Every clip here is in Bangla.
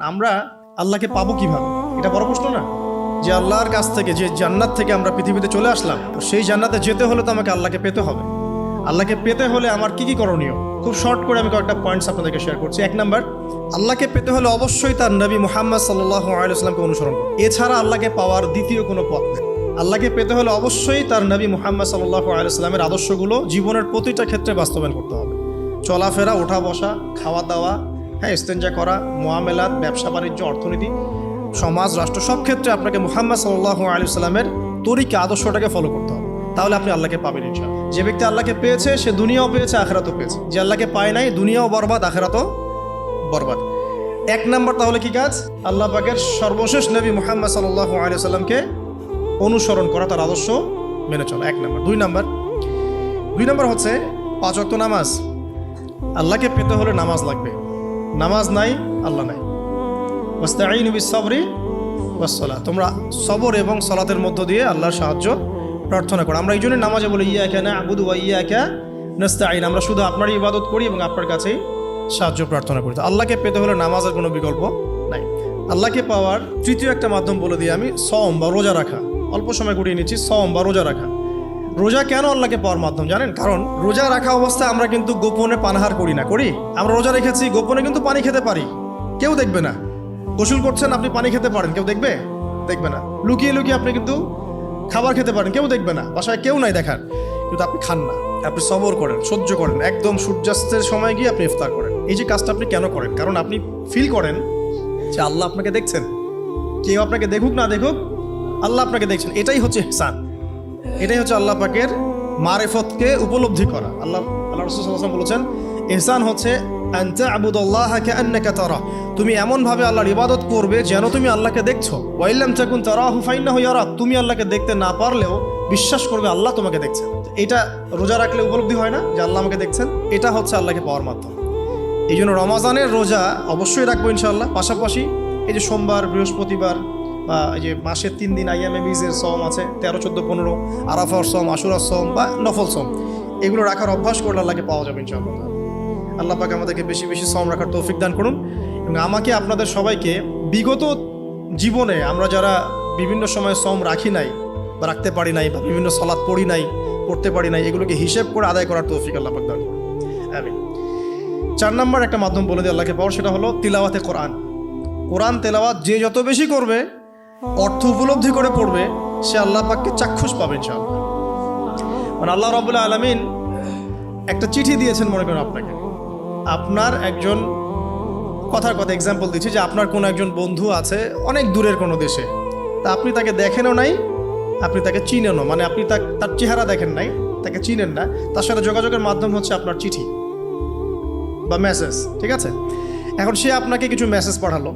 আমরা আল্লাহকে পাবো কিভাবে, এটা বড় প্রশ্ন না? যে আল্লাহর কাছ থেকে, যে জান্নাত থেকে আমরা পৃথিবীতে চলে আসলাম, তো সেই জান্নাতে যেতে হলে তো আমাকে আল্লাহকে পেতে হবে। আল্লাহকে পেতে হলে আমার কি কি করণীয়, খুব শর্ট করে আমি কয়েকটা পয়েন্টস আপনাদেরকে শেয়ার করছি। 1 নাম্বার, আল্লাহকে পেতে হলে অবশ্যই তার নবী মুহাম্মদ সাল্লাল্লাহু আলাইহি ওয়াসাল্লামকে অনুসরণ করুন। এছাড়া আল্লাহকে পাওয়ার দ্বিতীয় কোনো পথ নেই। আল্লাহকে পেতে হলে অবশ্যই তার নবী মুহাম্মদ সাল্লাল্লাহু আলাইহি ওয়াসাল্লামের আদর্শগুলো জীবনের প্রতিটা ক্ষেত্রে বাস্তবায়ন করতে হবে। চলাফেরা, ওঠা বসা, খাওয়া দাওয়া, ইস্তেঞ্জা করা, মুআমালাত, ব্যবসা বাণিজ্য, অর্থনীতি, সমাজ, রাষ্ট্র, সব ক্ষেত্রে আপনাকে মুহাম্মদ সাল্লাল্লাহু আলাইহি ওয়াসাল্লামের তরিকা, আদর্শটাকে ফলো করতে হবে। তাহলে আপনি আল্লাহকে পাবেন ইনশাআল্লাহ। যে ব্যক্তি আল্লাহকে পেয়েছে সে দুনিয়াও পেয়েছে, আখিরাতও পেয়েছে। যে আল্লাহকে পায় নাই, দুনিয়াও বরবাদ, আখিরাতও বরবাদ। 1 নাম্বার তাহলে কি কাজ? আল্লাহ পাকের সর্বশেষ নবী মুহাম্মদ সাল্লাল্লাহু আলাইহি ওয়াসাল্লামকে অনুসরণ করা, তার আদর্শ মেনে চলা, 1 নাম্বার। 2 নাম্বার হচ্ছে 5 ওয়াক্ত নামাজ। আল্লাহকে পেতে হলে নামাজ লাগবে। নামাজ নাই, আল্লাহ নাই। ওয়াস্তাঈনু বিস-সাবরি ওয়াস-সালাহ, তোমরা সবর এবং সালাতের মধ্য দিয়ে আল্লাহর সাহায্য প্রার্থনা করো। আমরা এই জন্য নামাজে বলি ইয়াকা না'বুদু ওয়া ইয়াকা নাস্তাঈন, আমরা শুধু আপনারই ইবাদত করি এবং আপনার কাছেই সাহায্য প্রার্থনা করি। তো আল্লাহকে পেতে হলে নামাজের কোনো বিকল্প নাই। আল্লাহকে পাওয়ার তৃতীয় একটা মাধ্যম বলে দিই আমি, সওম বা রোজা রাখা। অল্প সময় গুটিয়ে নিচ্ছি, সওম বা রোজা রাখা। রোজা কেন আল্লাহকে পাওয়ার মাধ্যম জানেন? কারণ রোজা রাখা অবস্থায় আমরা কিন্তু গোপনে পানাহার করি না, করি? আমরা রোজা রেখেছি, গোপনে কিন্তু পানি খেতে পারি, কেউ দেখবে না। গোসল করছেন, আপনি পানি খেতে পারেন, কেউ দেখবে? দেখবে না। লুকিয়ে লুকিয়ে আপনি কিন্তু খাবার খেতে পারেন, কেউ দেখবে না, বাসায় কেউ নাই দেখার, কিন্তু আপনি খান না। আপনি সবর করেন, সহ্য করেন, একদম সূর্যাস্তের সময় গিয়ে আপনি ইফতার করেন। এই যে কাজটা আপনি কেন করেন? কারণ আপনি ফিল করেন যে আল্লাহ আপনাকে দেখছেন। কেউ আপনাকে দেখুক না দেখুক, আল্লাহ আপনাকে দেখছেন। এটাই হচ্ছে ইহসান, এটাই হচ্ছে আল্লাহ পাকের মারিফতকে উপলব্ধি করা। আল্লাহ রাসূল সাল্লাল্লাহু আলাইহি ওয়াসাল্লাম বলেছেন, ইহসান হচ্ছে আন তা'বুদাল্লাহা কাআন্নাকা তারা, তুমি এমনভাবে আল্লাহর ইবাদত করবে যেন তুমি আল্লাহকে দেখছো। ওয়া ইল্লাম তাকুন তারাহু ফাইন্নাহু ইয়ারাক, তুমি আল্লাহকে দেখতে না পারলেও বিশ্বাস করবে আল্লাহ তোমাকে দেখছেন। এটা রোজা রাখলে উপলব্ধি হয় না যে আল্লাহ আমাকে দেখছেন? এটা হচ্ছে আল্লাহকে পাওয়ার মাধ্যম। এই জন্য রমাজানের রোজা অবশ্যই রাখবো ইনশাআল্লাহ। পাশাপাশি এই যে সোমবার, বৃহস্পতিবার বা এই যে মাসের 3 দিন আইয়ামে বীজের সওম আছে, 13, 14, 15, আরাফার সওম, আশুরার সওম বা নফল সওম, এগুলো রাখার অভ্যাস করলে আল্লাহকে পাওয়া যাবে ইনশাআল্লাহ। আল্লাহ পাক আমাদেরকে বেশি বেশি সওম রাখার তৌফিক দান করুন। এবং আমাকে, আপনাদের সবাইকে বিগত জীবনে আমরা যারা বিভিন্ন সময় সওম রাখি নাই বা রাখতে পারি নাই, বা বিভিন্ন সালাত পড়ি নাই, পড়তে পারি নাই, এগুলোকে হিসেব করে আদায় করার তৌফিক আল্লাহ পাক দান করুন। আমিন। 4 নাম্বার একটা মাধ্যম বলে দিই আল্লাহকে পাওয়ার, সেটা হলো তিলাওয়াতে কোরআন। কোরআন তেলাওয়াত যে যত বেশি করবে, অর্থ উপলব্ধি করে পড়বে, সে আল্লাহ পাককে চাক্ষুষ পাবে ইনশাআল্লাহ। মানে আল্লাহ রাব্বুল আলামিন একটা চিঠি দিয়েছেন, মনে করেন আপনাকে, আপনার একজন, কথার কথা এক্সাম্পল দিচ্ছি, যে আপনার কোনো একজন বন্ধু আছে অনেক দূরের কোনো দেশে, তা আপনি তাকে দেখেনও নাই, আপনি তাকে চিনেনও, মানে আপনি তার চেহারা দেখেন নাই, তাকে চিনেন না, তার সাথে যোগাযোগের মাধ্যম হচ্ছে আপনার চিঠি বা মেসেজ, ঠিক আছে? এখন সে আপনাকে কিছু মেসেজ পাঠালো,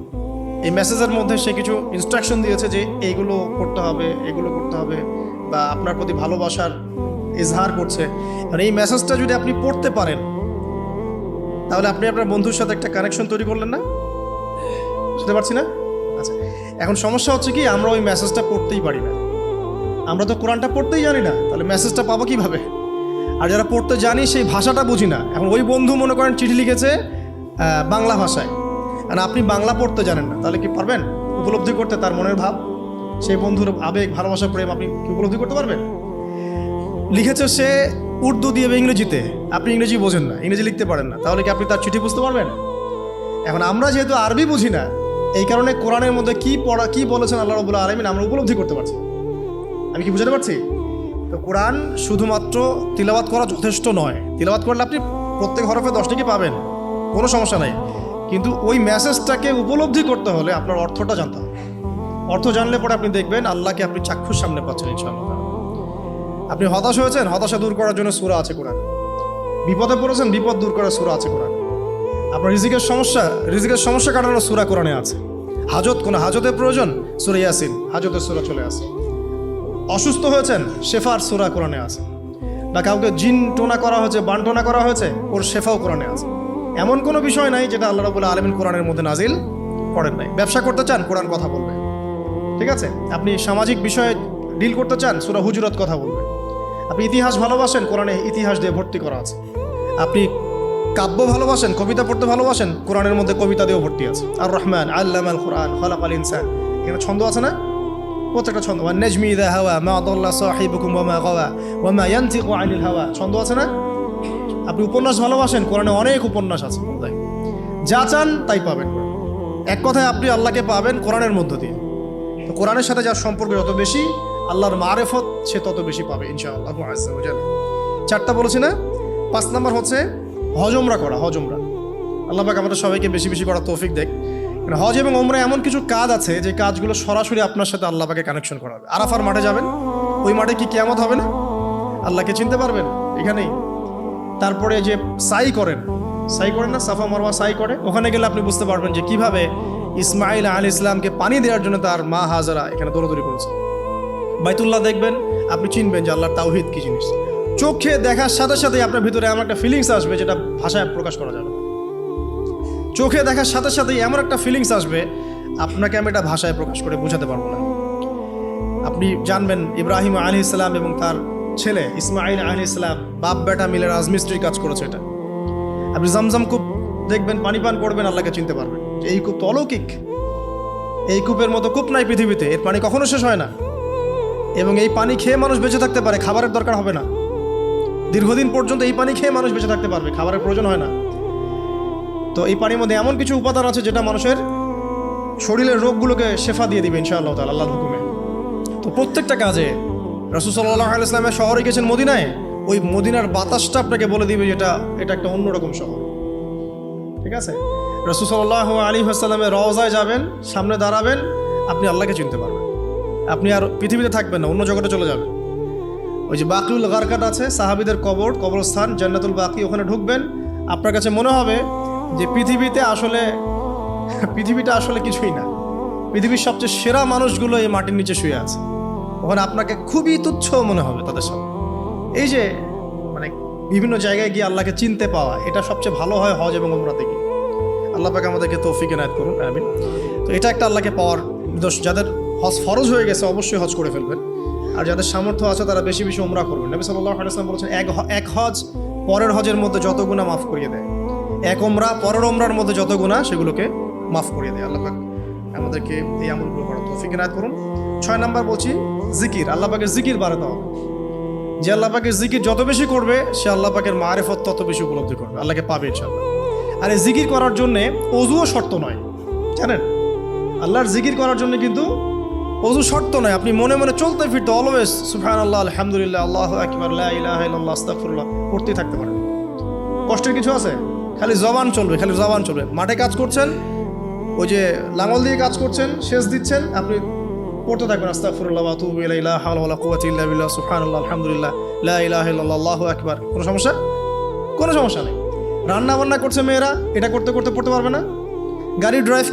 এই মেসেজের মধ্যে সে কিছু ইনস্ট্রাকশন দিয়েছে যে এইগুলো করতে হবে, এগুলো করতে হবে, বা আপনার প্রতি ভালোবাসার ইজহার করছে। আর এই মেসেজটা যদি আপনি পড়তে পারেন, তাহলে আপনি আপনার বন্ধুর সাথে একটা কানেকশন তৈরি করলেন না? বুঝতে পারছি না? আচ্ছা, এখন সমস্যা হচ্ছে কি, আমরা ওই মেসেজটা পড়তেই পারি না। আমরা তো কোরআনটা পড়তেই জানি না, তাহলে মেসেজটা পাবো কিভাবে? আর যারা পড়তে জানি সেই ভাষাটা বুঝি না। এখন ওই বন্ধু মনে করেন চিঠি লিখেছে বাংলা ভাষায়, আর আপনি বাংলা পড়তে জানেন না, তাহলে কি পারবেন উপলব্ধি করতে তার মনের ভাব, সেই বন্ধুর আবেগ, ভালোবাসা, প্রেম আপনি কি উপলব্ধি করতে পারবেন? লিখেছে সে উর্দু দিয়ে বা ইংরেজিতে, আপনি ইংরেজি বোঝেন না, ইংরেজি লিখতে পারেন না, তাহলে কি আপনি তার চিঠি বুঝতে পারবেন? এখন আমরা যেহেতু আরবি বুঝি না, এই কারণে কোরআনের মধ্যে কি বলেছেন আল্লাহ রাব্বুল আলামিন আমরা উপলব্ধি করতে পারছি। আমি কি বুঝাতে পারছি? তো কোরআন শুধুমাত্র তিলাওয়াত করা যথেষ্ট নয়। তিলাওয়াত করলে আপনি প্রত্যেক হরফে 10 টাকা পাবেন, কোনো সমস্যা নাই, কিন্তু ওই মেসেজটাকে উপলব্ধি করতে হলে আপনার অর্থটা জানতে হবে। অর্থ জানলে পরে আপনি দেখবেন আল্লাহকে আপনি চাক্ষুষ সামনে পাচ্ছেন ইনশাআল্লাহ। আপনি হতাশ হয়েছেন, হতাশা দূর করার জন্য সূরা আছে কোরআন। বিপদে পড়েছেন, বিপদ দূর করার সূরা আছে কোরআন। আপনার রিজিকের সমস্যা কাটানোর সূরা কোরআনে আছে। কোনো হাজতের প্রয়োজন, সূরা ইয়াসিন, হাজতের সূরা চলে আসে। অসুস্থ হয়েছেন, শেফার সূরা কোরআনে আছে। বা কাউকে জিন টোনা করা হয়েছে, বানটোনা করা হয়েছে, ওর শেফাও কোরআনে আছে। এমন কোনো বিষয় নাই যেটা আল্লাহ রাব্বুল আলামিন কোরআনের মধ্যে নাজিল করেন নাই। ব্যবসা করতে চান, কোরআন কথা বলবে, ঠিক আছে? আপনি সামাজিক বিষয়ে ডিল করতে চান, সূরা হুজুরাত কথা বলবে। আপনি ইতিহাস ভালোবাসেন, কোরআনে ইতিহাস দিয়ে ভর্তি করা আছে। আপনি কাব্য ভালোবাসেন, কবিতা পড়তে ভালোবাসেন, কোরআনের মধ্যে কবিতা দিয়েও ভর্তি আছে। আর রহমান আল্লামাল কোরআন খালাকাল ইনসান, এখানে ছন্দ আছে না? প্রত্যেকটা ছন্দ। ওয়ান নাজমি ইযা হাওয়া মা দাল্লা সাহিবুকুম ওয়া মা গাওয়া ওয়া মা ইয়ানতিকু আনিল হাওয়া, ছন্দ আছে না? আপনি উপন্যাস ভালোবাসেন, কোরআনে অনেক উপন্যাস আছে, যা চান তাই পাবেন। এক কথায় আপনি আল্লাহকে পাবেন কোরআনের মধ্য দিয়ে। তো কোরআনের সাথে যার সম্পর্ক যত বেশি, আল্লাহর মারেফত সে তত বেশি পাবে ইনশাআল্লাহ আযজা ওয়া জাল। 4টা বলেছি না? 5 নাম্বার হচ্ছে হজ ওমরা করা। হজ ওমরা আল্লাহ পাক আমাদের সবাইকে বেশি বেশি করার তৌফিক দেখ। হজ এবং ওমরা এমন কিছু কাজ আছে যে কাজগুলো সরাসরি আপনার সাথে আল্লাহ পাকে কানেকশন করা হবে। আরাফার মাঠে যাবেন, ওই মাঠে কি কিয়ামত হবে না? আল্লাহকে চিনতে পারবেন এখানেই। তারপরে যে সাই করেন না, সাফা মারওয়া সাই করে, ওখানে গেলে আপনি বুঝতে পারবেন যে কিভাবে ইসমাইল আলাইহিস ইসলামকে পানি দেওয়ার জন্য তার মা হাজারা এখানে দৌড়াদৌড়ি করেছে। বাইতুল্লাহ দেখবেন, আপনি চিনবেন যে আল্লাহর তাওহীদ কি জিনিস। চোখে দেখার সাথে সাথেই আপনার ভিতরে এমন একটা ফিলিংস আসবে যেটা ভাষায় প্রকাশ করা যাবে না। চোখে দেখার সাথে সাথেই এমন একটা ফিলিংস আসবে, আপনাকে আমি এটা ভাষায় প্রকাশ করে বোঝাতে পারবো না। আপনি জানবেন ইব্রাহিম আলাইহিস সালাম এবং তার ছেলে ইসমাইল আলাইহিস সালাম বাপ বেটা মিলে রাজমিস্ত্রির কাজ করেছে। এটা আপনি জমজম কূপ দেখবেন, পানি পান করবেন, আল্লাহকে চিনতে পারবেন যে এই কূপ তো অলৌকিক। এই কূপের মতো কূপ নাই পৃথিবীতে, এর পানি কখনো শেষ হয় না, এবং এই পানি খেয়ে মানুষ বেঁচে থাকতে পারে, খাবারের দরকার হবে না। দীর্ঘদিন পর্যন্ত এই পানি খেয়ে মানুষ বেঁচে থাকতে পারবে, খাবারের প্রয়োজন হয় না। তো এই পানির মধ্যে এমন কিছু উপাদান আছে যেটা মানুষের শরীরের রোগগুলোকে শেফা দিয়ে দিবে ইনশাআল্লাহ তাআলা আল্লাহর হুকুমে। তো প্রত্যেকটা কাজে রাসূল সাল্লাল্লাহু আলাইহি ওয়াসাল্লামের শহরে গেছেন মদিনায়, ওই মদিনার বাতাসটা আপনাকে বলে দিবে এটা একটা অন্যরকম শহর। ঠিক আছে? রাসূল সাল্লাল্লাহু আলাইহি ওয়াসাল্লামের রওজায় যাবেন, সামনে দাঁড়াবেন, আপনি আল্লাহকে চিনতে পারবেন। আপনি আর পৃথিবীতে থাকবেন না, অন্য জগতে চলে যাবেন। ওই যে বাকিউল গারকাত আছে, সাহাবীদের কবরস্থান জান্নাতুল বাকি, ওখানে ঢুকবেন, আপনার কাছে মনে হবে যে পৃথিবীটা আসলে কিছুই না। পৃথিবীর সবচেয়ে সেরা মানুষগুলো এই মাটির নিচে শুয়ে আছে, ওখানে আপনাকে খুবই তুচ্ছ মনে হবে তাদের সামনে। এই যে মানে বিভিন্ন জায়গায় গিয়ে আল্লাহকে চিনতে পাওয়া, এটা সবচেয়ে ভালো হয় হজ এবং উমরাতে গিয়ে। আল্লাহ পাক আমাদেরকে তৌফিক এনায়েত করুন, আমিন। তো এটা একটা আল্লাহকে পাওয়ার নিদর্শন। যাদের হজ ফরজ হয়ে গেছে অবশ্যই হজ করে ফেলবেন, আর যাদের সামর্থ্য আছে তারা বেশি বেশি উমরা করবেন। নবী সাল্লাল্লাহু আলাইহি ওয়াসাল্লাম বলেছেন, এক হজ পরের হজের মধ্যে যত গুনাহ মাফ করিয়ে দেয়, এক উমরা পরের উমরার মধ্যে যত গুনাহ সেগুলোকে মাফ করিয়ে দেয়। আল্লাহ পাক আমাদেরকে এই আমলগুলো করার তৌফিক এনায়েত করুন। 6 নাম্বার বলছি জিকির। আল্লাহ পাকের জিকির বাড়াতে হবে। যে আল্লাহ পাকের জিকির যত বেশি করবে, সে আল্লাহ পাকের মারিফত তত বেশি উপলব্ধি করবে, আল্লাহকে পাবে ইনশাআল্লাহ। আর এই জিকির করার জন্যে ওযুও শর্ত নয়, জানেন? আল্লাহর জিকির করার জন্য কিন্তু ওযু শর্ত নয়। আপনি মনে মনে চলতে ফিরতে অলওয়েজ সুবহানাল্লাহ, আলহামদুলিল্লাহ, আল্লাহু আকবার, লা ইলাহা ইল্লাল্লাহ, আস্তাগফিরুল্লাহ পড়তেই থাকতে পারেন। কষ্টের কিছু আছে? খালি জবান চলবে। মাঠে কাজ করছেন, ওই যে লাঙল দিয়ে কাজ করছেন, সেচ দিচ্ছেন, আপনি পড়তে থাকবেন আস্তাগফিরুল্লাহ ওয়া আতুবু ইলাইহি, লা হাওলা ওয়ালা কুওয়াতা ইল্লা বিল্লাহ, সুবহানাল্লাহ, আলহামদুলিল্লাহ, লা ইলাহা ইল্লাল্লাহ, আল্লাহু আকবার। কোনো সমস্যা নেই। রান্না বান্না করছে মেয়েরা, এটা করতে করতে পড়তে পারবে না? গাড়ি ড্রাইভ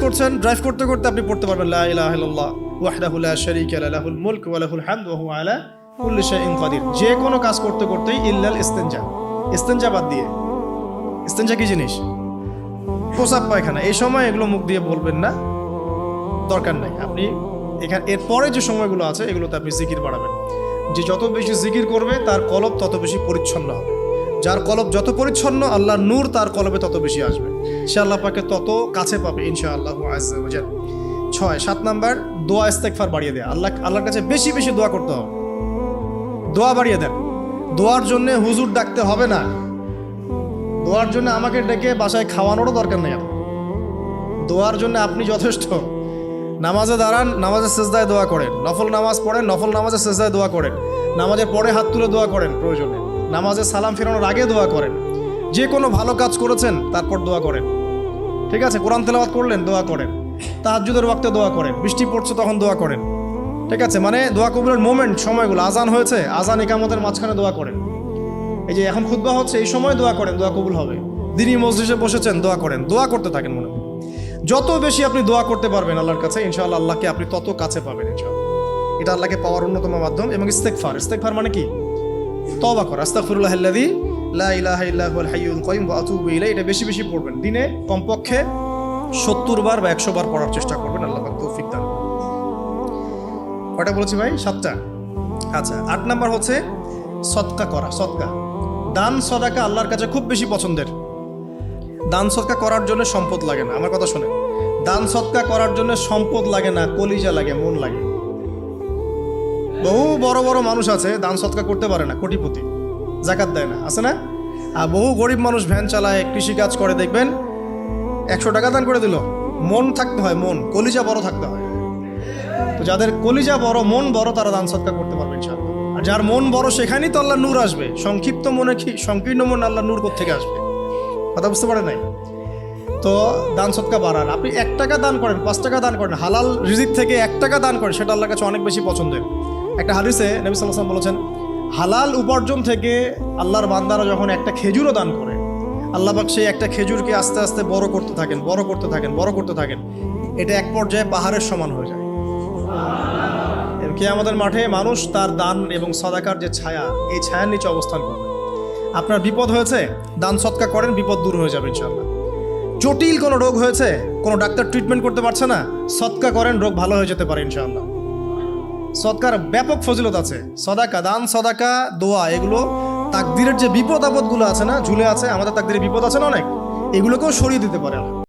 করতে করতে আপনি পড়তে পারবেন লা ইলাহা ইল্লাল্লাহ ওয়াহদাহু লা শারীকা লাহু, লাহুল মুলকু ওয়া লাহুল হামদু ওয়া হুয়া আলা কুল্লি শাইইন কাদির। যে কোনো কাজ করতে করতেই ইল্লাল ইস্তেনজা বাদ দিয়ে। ইস্তেনজা কি জিনিস? প্রসাব পায়খানা। এই সময় এগুলো মুখ দিয়ে বলবেন না, দরকার নাই। আপনি এখানে এরপরে যে সময়গুলো আছে এগুলোতে আপনি জিকির বাড়াবেন। যে যত বেশি জিকির করবে তার কলব তত বেশি পরিচ্ছন্ন হবে। যার কলব যত পরিচ্ছন্ন, আল্লাহর নূর তার কলবে তত বেশি আসবে, সে আল্লাহ পাকে তত কাছে পাবে ইনশাআল্লাহ আযজা ওয়া জাল। 7 নাম্বার দোয়া ইস্তেগফার বাড়িয়ে দেয়া। আল্লাহর কাছে বেশি বেশি দোয়া করতে হবে। দোয়া বাড়িয়ে দেন। দোয়ার জন্য হুজুর ডাকতে হবে না, দোয়ার জন্য আমাকে ডেকে বাসায় খাওয়ানোরও দরকার নেই। দোয়ার জন্য আপনি যথেষ্ট। নামাজে দাঁড়ান, নামাজের সেজদায় দোয়া করেন। নফল নামাজ পড়েন, নফল নামাজের সেজদায় দোয়া করেন। নামাজের পরে হাত তুলে দোয়া করেন প্রয়োজনে। নামাজে সালাম ফেরানোর আগে দোয়া করেন। যে কোনো ভালো কাজ করেছেন তারপর দোয়া করেন। ঠিক আছে? কোরআন তেলাওয়াত করলেন, দোয়া করেন। তাহাজ্জুদের ওয়াক্তে দোয়া করেন। বৃষ্টি পড়ছে তখন দোয়া করেন। ঠিক আছে? মানে দোয়া কবুলের মোমেন্ট, সময়গুলো, আজান হয়েছে, আজান ইকামতের মাঝখানে দোয়া করেন। এই যে এখন খুতবা হচ্ছে, এই সময় দোয়া করেন, দোয়া কবুল হবে। দিনী মজলিসে বসেছেন, দোয়া করেন। দোয়া করতে থাকেন মনে মনে। যত বেশি আপনি দোয়া করতে পারবেন আল্লাহর কাছে, ইনশাআল্লাহ আল্লাহকে আপনি তত কাছে পাবেন ইনশাআল্লাহ। এটা আল্লাহকে পাওয়ার অন্যতম মাধ্যম। এবং ইস্তেগফার মানে কি? তওবা করা। আস্তাগফিরুল্লাহাল্লাযী লা ইলাহা ইল্লা হুয়াল হাইয়ুল কাইয়ুম ওয়া আতুবু ইলাইহি। এটা বেশি বেশি পড়বেন। দিনে কমপক্ষে 70 বার বা 100 বার পড়ার চেষ্টা করবেন। আল্লাহ পাক তৌফিক দান করুন। কয়টা বলেছি ভাই? 7টা। আচ্ছা, 8 নাম্বার হচ্ছে সদকা করা। সদকা, দান সদাকা আল্লাহর কাছে খুব বেশি পছন্দের। দান সৎকা করার জন্য সম্পদ লাগে না, আমার কথা শোনে, দান সৎকা করার জন্য সম্পদ লাগে না, কলিজা লাগে, মন লাগে। বহু বড় বড় মানুষ আছে দান সৎকা করতে পারে না, কোটিপতি, জাকাত দেয় না, আছে না? আর বহু গরিব মানুষ ভ্যান চালায়, কৃষিকাজ করে, দেখবেন 100 টাকা দান করে দিল। মন থাকতে হয়, মন, কলিজা বড় থাকতে হয়। তো যাদের কলিজা বড়, মন বড়, তারা দান সৎকা করতে পারবে ইনশাআল্লাহ। আর যার মন বড়, সেখানেই তো আল্লাহ নূর আসবে। সংক্ষিপ্ত মনে কি, সংকীর্ণ মন, আল্লাহ নূর কোত্থেকে আসবে? কথা বুঝতে পারে নাই? তো দান সৎকা বাড়ান। আপনি 1 টাকা দান করেন, 5 টাকা দান করেন, হালাল রিজিক থেকে 1 টাকা দান করেন, সেটা আল্লাহর কাছে অনেক বেশি পছন্দের। একটা হাদিসে নবী সাল্লাল্লাহু আলাইহি ওয়াসাল্লাম বলেছেন, হালাল উপার্জন থেকে আল্লাহর বান্দারা যখন একটা খেজুরও দান করে, আল্লাহ পাক সেই একটা খেজুরকে আস্তে আস্তে বড় করতে থাকেন, বড় করতে থাকেন, বড় করতে থাকেন। এটা এক পর্যায়ে পাহাড়ের সমান হয়ে যায়। কিয়ামতের মাঠে মানুষ তার দান এবং সদাকার যে ছায়া, এই ছায়ার নিচে অবস্থান করবে। আপনার বিপদ হয়েছে, দান সৎকা করেন, বিপদ দূর হয়ে যাবে ইনশাআল্লাহ। জটিল কোনো রোগ হয়েছে, কোনো ডাক্তার ট্রিটমেন্ট করতে পারছে না, সৎকা করেন, রোগ ভালো হয়ে যেতে পারে ইনশাআল্লাহ। সৎকার ব্যাপক ফজিলত আছে। সদাকা, দান সদাকা, দোয়া, এগুলো তাকদিরের যে বিপদ আপদগুলো আছে না, ঝুলে আছে, আমাদের তাকদিরে বিপদ আছে না অনেক, এগুলোকেও সরিয়ে দিতে পারে।